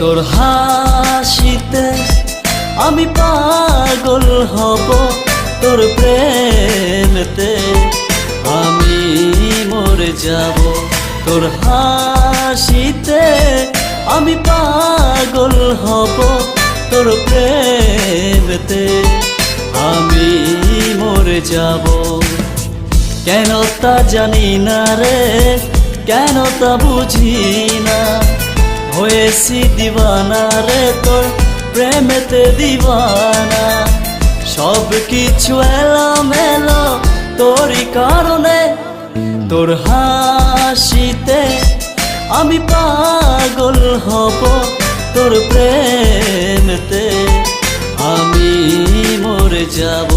তোর হাসিতে আমি পাগল হব, তোর প্রেমেতে আমি মরে যাব। তোর হাসিতে আমি পাগল হব, তোর প্রেমেতে আমি মরে যাব। কেন তা জানি না রে, কেন তা বুঝি না, হয়েছি দিওয়ানা রে তোর প্রেমেতে দিওয়ানা। সব কিছু এলোমেলো তোরই কারণে, তোর হাসিতে আমি পাগল হব, তোর প্রেমেতে আমি মরে যাব।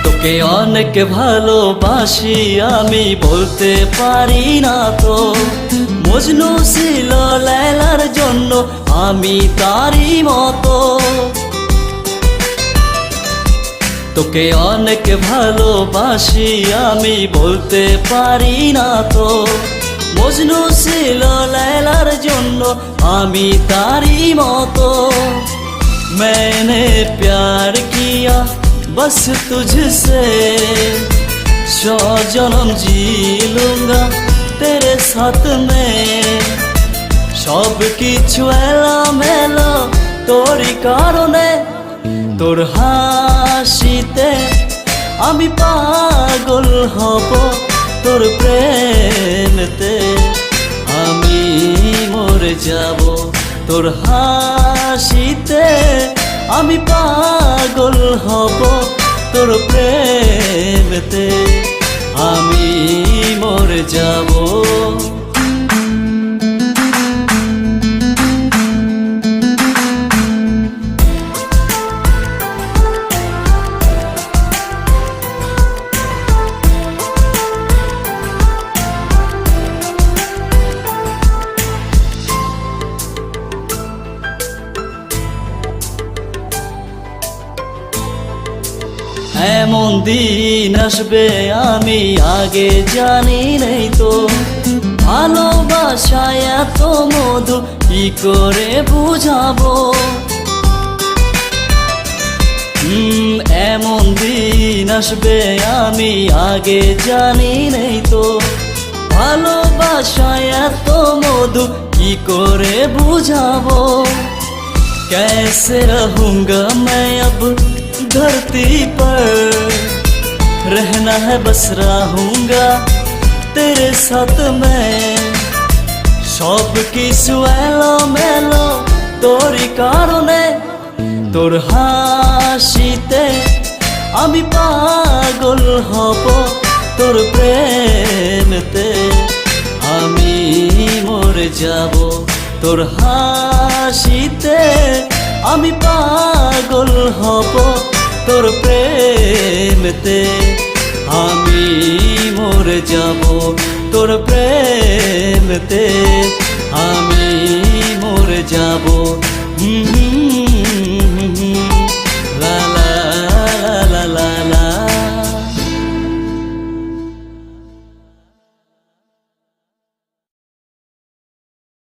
তোকে অনেক ভালোবাসি আমি বলতে পারি না তো, মজনু ছিল লায়লার জন্য আমি তারই মতো। তোকে অনেক ভালোবাসি আমি বলতে পারি না তো, মজনু ছিল লায়লার জন্য আমি তারই মতো। मैंने प्यार किया बस तुझसे, 100 जन्म जी लूंगा तेरे साथ में। सब किछु एलोमेलो तोरी कारणे, তোর হাসিতে আমি পাগল হব, তোর প্রেমেতে আমি মরে যাব। তোর হাসিতে আমি পাগল হব, তোর প্রেমেতে আমি মরে যাব। এমন দিন আসবে আমি আগে জানি নেই তো, ভালোবাসায় এত মধু কি করে বুঝাবো। এমন দিন আসবে আমি আগে জানি নেই তো, ভালোবাসায় এত মধু কি করে বুঝাবো। कैसे रहूंगा मैं अब धरती पर, रहना है बस रहूंगा तेरे साथ में। सब किछु एलोमेलो तोरी कारणे, তোর হাসিতে আমি পাগল হব, তোর প্রেমেতে আমি মরে যাব। তোর হাসিতে আমি পাগল হব, তোর প্রেমেতে আমি মরে যাব। তোর প্রেমেতে আমি মরে যাব।